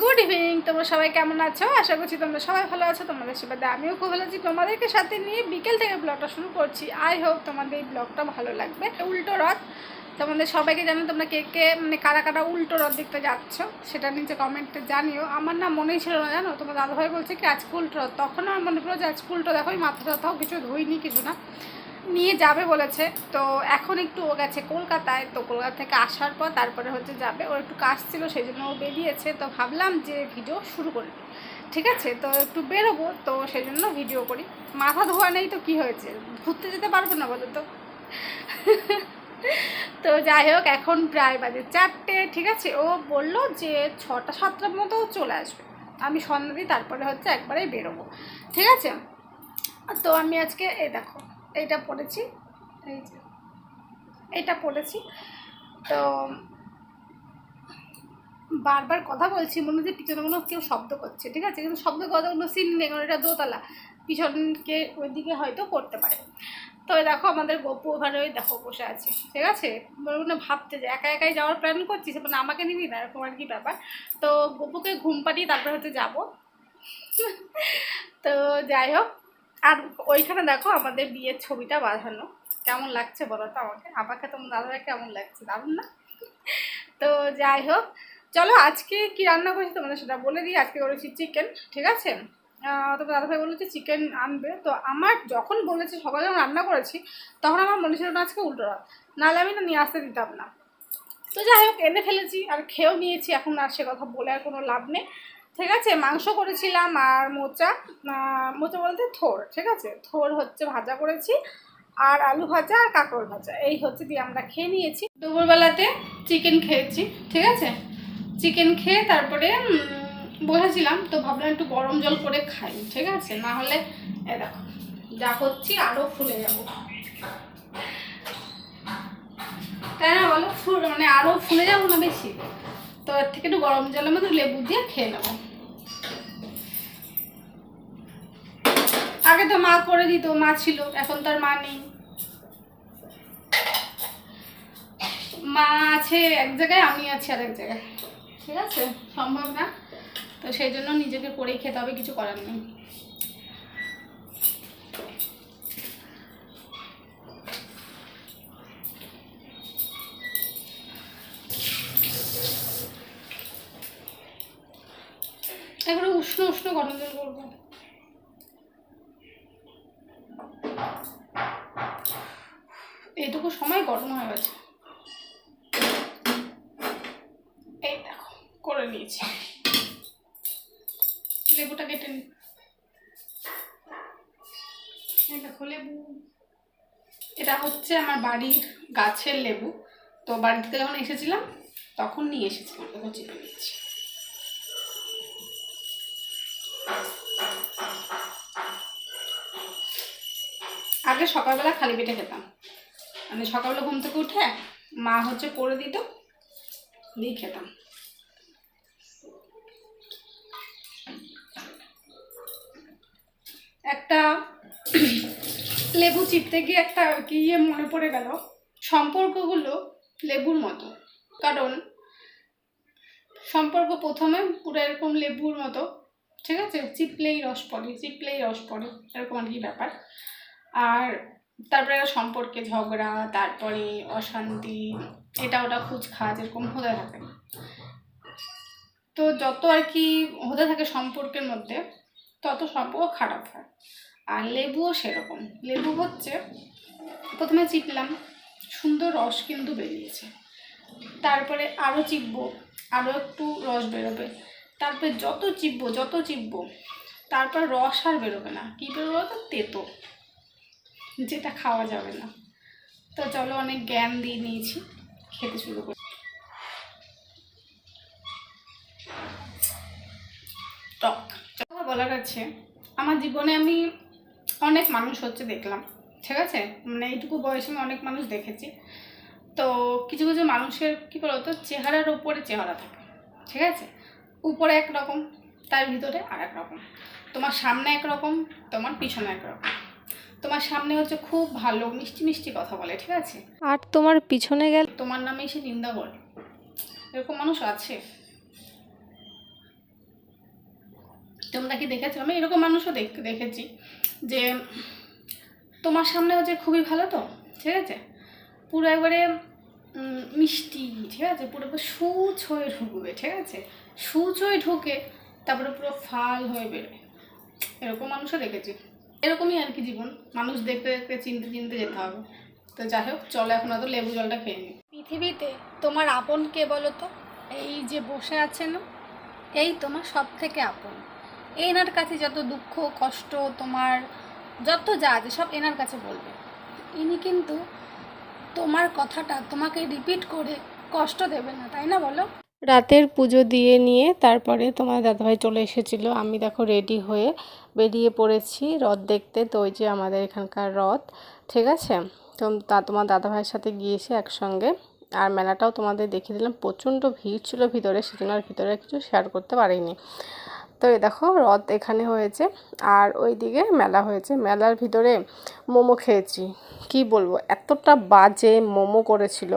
Good evening. তোমরা সবাই কেমন আছো? আশা করছি তোমরা সবাই ভালো আছো। তোমাদের আশীর্বাদে আমিও খুব ভালো আছি। তোমাদেরকে সাথে নিয়ে বিকেল থেকে ব্লগটা শুরু করছি। আই হোপ তোমাদের এই ব্লগটা ভালো লাগবে। উল্টো রথ, তোমাদের সবাইকে জানো, তোমরা কে কে মানে কারা কারা উল্টো রথ দেখতে যাচ্ছ সেটা নিচে কমেন্টে জানিও। আমার না মনেই ছিল না, জানো, তোমার দাদাভাই বলছে কি আজকে উল্টো রথ, তখন আমার মনে পড়লো যে আজকে উল্টো। দেখো মাথা টাথাও কিছু ধুইনি, কিছু না, নিয়ে যাবে বলেছে। তো এখন একটু ও গেছে কলকাতায়, তো কলকাতা থেকে আসার পর তারপরে হচ্ছে যাবে। ওর একটু কাজ ছিল সেই জন্য ও বেরিয়েছে। তো ভাবলাম যে ভিডিও শুরু করি, ঠিক আছে? তো একটু বেরোবো, তো সেই জন্য ভিডিও করি। মাথা ধোয়া নেই তো কি হয়েছে, ঘুরতে যেতে পারবো না বলো তো? তো যাই হোক, এখন প্রায় বাজে 4টে, ঠিক আছে? ও বললো যে 6টা 7টার মতো চলে আসবে। আমি সন্ধ্যা দিই, তারপরে হচ্ছে একবারেই বেরোবো, ঠিক আছে? তো আমি আজকে এই দেখো এইটা পড়েছি, এই যে এইটা পড়েছি। তো বারবার কথা বলছি, মনে হচ্ছে পিছনে কোনো কেউ শব্দ করছে, ঠিক আছে? কিন্তু শব্দ কথা কোনো সিন নেই, কারণ এটা দোতলা, পিছনকে ওইদিকে হয়তো করতে পারে। তো দেখো আমাদের গপু ওখানে ওই দেখো বসে আছে, ঠিক আছে? মানে ভাবতে যে একা একাই যাওয়ার প্ল্যান করছিস, মানে আমাকে নিবি না, এরকম আর কি ব্যাপার। তো গপুকে ঘুম পাড়িয়ে তারপরে হচ্ছে যাবো। তো যাই হোক, আর ওইখানে দেখো আমাদের বিয়ের ছবিটা বাঁধানো, কেমন লাগছে বলো তো আমাকে? আমাকে তোমার দাদারা কেমন লাগছে, দারুণ না? তো যাই হোক, চলো আজকে কি রান্না করেছি তোমাদের সেটা বলে দিই। আজকে করেছি চিকেন, ঠিক আছে? তোমার দাদাভাই বলেছে চিকেন আনবে, তো আমার যখন বলেছে সকালে যখন রান্না করেছি তখন আমার মনে ছিল না আজকে উল্টো রাত, নাহলে আমি না নিয়ে আসতে দিতাম না। তো যাই হোক, এনে ফেলেছি আর খেয়েও নিয়েছি, এখন আর সে কথা বলে আর কোনো লাভ নেই, ঠিক আছে? মাংস করেছিলাম আর মোচা, মোচা বলতে থোর, ঠিক আছে? থোর হচ্ছে ভাজা করেছি, আর আলু ভাজা আর কাঁকরোল ভাজা, এই হচ্ছে দিয়ে আমরা খেয়ে নিয়েছি। দুপুরবেলাতে চিকেন খেয়েছি, ঠিক আছে? চিকেন খেয়ে তারপরে বসেছিলাম, তো ভাবলাম একটু গরম জল করে খাই, ঠিক আছে? না হলে এ দেখো যা হচ্ছি আরও ফুলে যাবো, তাই না বলো? মানে আরও ফুলে যাবো না বেশি? তো এর থেকে একটু গরম জলের মধ্যে লেবু দিয়ে খেয়ে নেবো। আগে তো মা করে দিত, মা ছিল, এখন তো আর মা নেই। মা আছে এক জায়গায়, আমি আছি আর এক জায়গায়, ঠিক আছে? সম্ভব না, তো সেই জন্য নিজেকে করেই খেতে হবে, কিছু করার নেই। এবারে উষ্ণ উষ্ণ গরম জল করবো। এইটুকু সময় গরম হয়ে গেছে, এই দেখো করে নিয়েছি। লেবুটা কেটে নি, এই দেখো লেবু, এটা হচ্ছে আমার বাড়ির গাছের লেবু। তো বাড়ি থেকে যখন এসেছিলাম তখন নিয়ে এসেছিলাম, দেখো চেপে নিচ্ছি। আগে সকালবেলা খালি পেটে খেতাম, মানে সকালবেলা ঘুম থেকে উঠে মা হচ্ছে করে দিত, দিয়ে খেতাম। একটা লেবু চিপতে গিয়ে একটা কি মনে পড়ে গেল, সম্পর্কগুলো লেবুর মতো। কারণ সম্পর্ক প্রথমে পুরো এরকম লেবুর মতো, ঠিক আছে? চিপলেই রস পড়ে, চিপলেই রস পড়ে, এরকম আর কি ব্যাপার। আর তারপরে সম্পর্কে ঝগড়া, তারপরে অশান্তি, এটা ওটা খুঁজখাজ এরকম হতে থাকে। তো যত আর কি হতে থাকে সম্পর্কের মধ্যে, তত সম্পর্ক খারাপ হয়। আর লেবুও সেরকম, লেবু হচ্ছে প্রথমে চিপলাম, সুন্দর রস কিন্তু বেরিয়েছে, তারপরে আরও চিপবো, আরও একটু রস বেরোবে, তারপরে যত চিপবো তারপর রস আর বেরোবে না, কী বেরোবে তো তেতো, যেটা খাওয়া যাবে না। তো চলো, অনেক জ্ঞান দিয়ে নিয়েছি, খেতে শুরু করি। টক কথা বলার আছে, আমার জীবনে আমি অনেক মানুষ হচ্ছে দেখলাম, ঠিক আছে? মানে এইটুকু বয়সে আমি অনেক মানুষ দেখেছি। তো কিছু কিছু মানুষের কী বলতো, চেহারার ওপরে চেহারা থাকে, ঠিক আছে? উপরে একরকম, তার ভিতরে আর এক রকম। তোমার সামনে একরকম, তোমার পিছনে একরকম। তোমার সামনে হচ্ছে খুব ভালো মিষ্টি মিষ্টি কথা বলে, ঠিক আছে? আর তোমার পিছনে গেলে তোমার নামে এসে নিন্দা করে, এরকম মানুষ আছে। তোমরা কি দেখেছো? আমি এরকম মানুষও দেখেছি যে তোমার সামনে হচ্ছে খুবই ভালো, তো ঠিক আছে, পুরো একবারে মিষ্টি, ঠিক আছে, পুরো সুচ হয়ে ঢুকবে, ঠিক আছে, সুচ হয়ে ঢুকে তারপরে পুরো ফাল হয়ে বেরোয়। এরকম মানুষও দেখেছি। এরকমই আর কি জীবন, মানুষ দেখতে দেখতে চিনতে চিনতে যেতে হবে। তো যাই হোক, চলো এখন অত লেবু জলটা খেয়ে নিই। পৃথিবীতে তোমার আপন কে বলো তো? এই যে বসে আছে না, এই তোমার সব থেকে আপন। এনার কাছে যত দুঃখ কষ্ট তোমার যত যা আছে সব এনার কাছে বলবে। ইনি কিন্তু তোমার কথাটা তোমাকে রিপিট করে কষ্ট দেবে না, তাই না বলো? রাতের পুজো দিয়ে নিয়ে তারপরে তোমার দাদাভাই চলে এসেছিলো। আমি দেখো রেডি হয়ে বেরিয়ে পড়েছি রথ দেখতে। তো ওই যে আমাদের এখানকার রথ, ঠিক আছে। তো তোমার দাদাভাইয়ের সাথে গিয়েছে একসঙ্গে। আর মেলাটাও তোমাদের দেখিয়ে দিলাম, প্রচণ্ড ভিড় ছিল ভিতরে, সেজন্য আর ভিতরে কিছু শেয়ার করতে পারিনি। তো এই দেখো রথ এখানে হয়েছে, আর ওই দিকে মেলা হয়েছে। মেলার ভিতরে মোমো খেয়েছি, কি বলবো, এতটা বাজে মোমো করেছিল,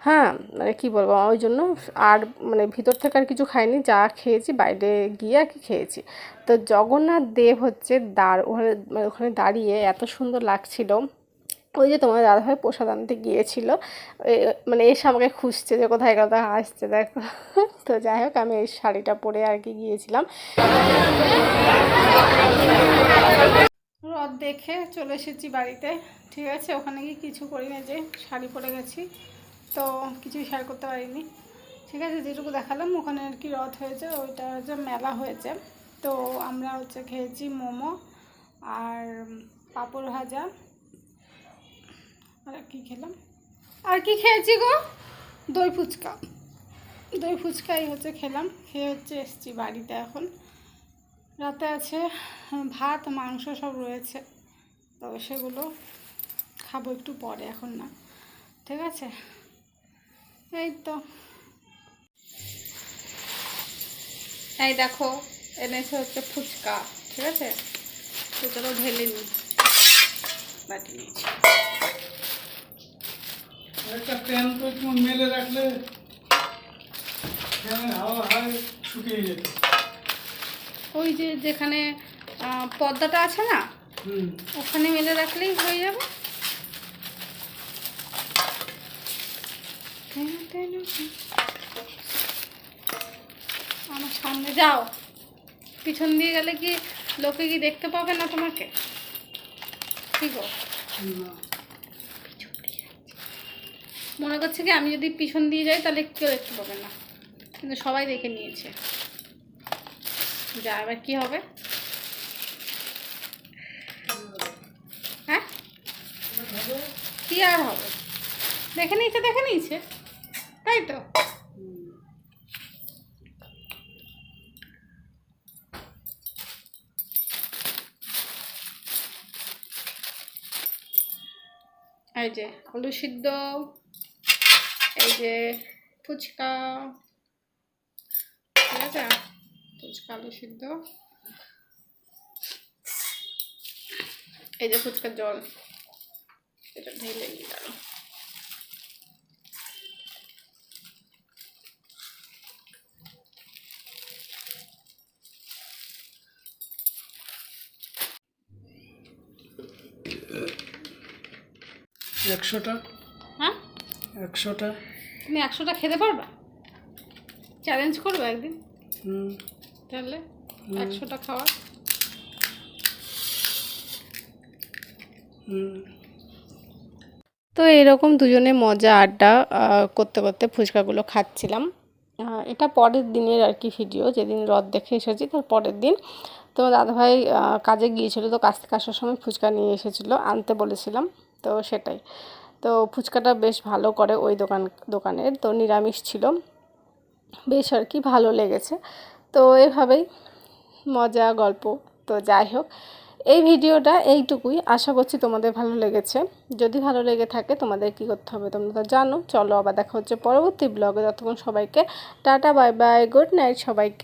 হ্যাঁ, মানে কী বলবো, ওই জন্য আর মানে ভিতর থেকে আর কিছু খাইনি, যা খেয়েছি বাইরে গিয়ে আর কি খেয়েছি। তো জগন্নাথ দেব হচ্ছে ওখানে দাঁড়িয়ে এত সুন্দর লাগছিল। ওই যে তোমার দাদাভাই প্রসাদ আনতে গিয়েছিল, মানে এসে আমাকে খুঁজছে যে কোথায় কোথায় আসছে দেখো। তো যাই হোক, আমি এই শাড়িটা পরে আর কি গিয়েছিলাম। রথ দেখে চলে এসেছি বাড়িতে, ঠিক আছে। ওখানে গিয়ে কিছু করি না, যে শাড়ি পরে গেছি, তো কিছুই শেয়ার করতে পারিনি, ঠিক আছে। যেটুকু দেখালাম ওখানে আর কি রথ হয়েছে, ওইটা হচ্ছে মেলা হয়েছে। তো আমরা হচ্ছে খেয়েছি মোমো আর পাঁপড় ভাজা, আর কি খেলাম, আর কি খেয়েছি গো, দই ফুচকা। দই ফুচকাই হচ্ছে খেলাম, খেয়ে হচ্ছে এসছি বাড়িতে। এখন রাতে আছে ভাত মাংস সব রয়েছে, তো সেগুলো খাবো একটু পরে, এখন না, ঠিক আছে। এই তো, এই দেখো এনেছে হচ্ছে ফুচকা, ঠিক আছে। তো চলো ঢেলে নি, বাটি নিয়েছি। একটা প্যান তো একটু মেলে রাখলে হাওয়া হয় শুকিয়ে যেত। ওই যে যেখানে পর্দাটা আছে না, ওখানে মেলে রাখলেই হয়ে যাবে। আমার সামনে যাও, পিছন দিয়ে গেলে কি লোকে কি দেখতে পাবে না তোমাকে? কি গো, মনে করছে কি আমি যদি পিছন দিয়ে যাই তাহলে কেউ দেখতে পাবে না, কিন্তু সবাই দেখে নিয়েছে। যা, এবার কি হবে? হ্যাঁ, কি আর হবে, দেখে নিয়েছে, তাই তো। এই যে আলু সিদ্ধ, এই যে ফুচকা, ঠিক আছে, ফুচকা আলু সিদ্ধ, এই যে ফুচকার জল, এটা ঢেলে নিয়ে গেল। একশোটা, হ্যাঁ 100টা। তুমি 100টা খেতে পারবা? চ্যালেঞ্জ করবে একদিন, তাহলে 100টা খাওয়া। তো এরকম দুজনে মজা আড্ডা করতে করতে ফুচকাগুলো খাচ্ছিলাম। এটা পরের দিনের আর কি ভিডিও, যেদিন রথ দেখে এসেছি তার পরের দিন। তো দাদাভাই কাজে গিয়েছিলো, তো কাজ থেকে আসার সময় ফুচকা নিয়ে এসেছিলো, আনতে বলেছিলাম, তো সেটাই। তো ফুচকাটা বেশ ভালো করে ওই দোকানের, তো নিরামিষ ছিল, বেশ আর কি ভালো লেগেছে। তো এভাবেই মজা গল্প। তো যাই হোক, এই ভিডিওটা এইটুকুই, আশা করছি তোমাদের ভালো লেগেছে। যদি ভালো লেগে থাকে তোমাদের কি করতে হবে তোমরা তো জানো। চলো আবার দেখা হচ্ছে পরবর্তী ব্লগে, ততক্ষণ সবাইকে tata, bye bye, good night সবাইকে।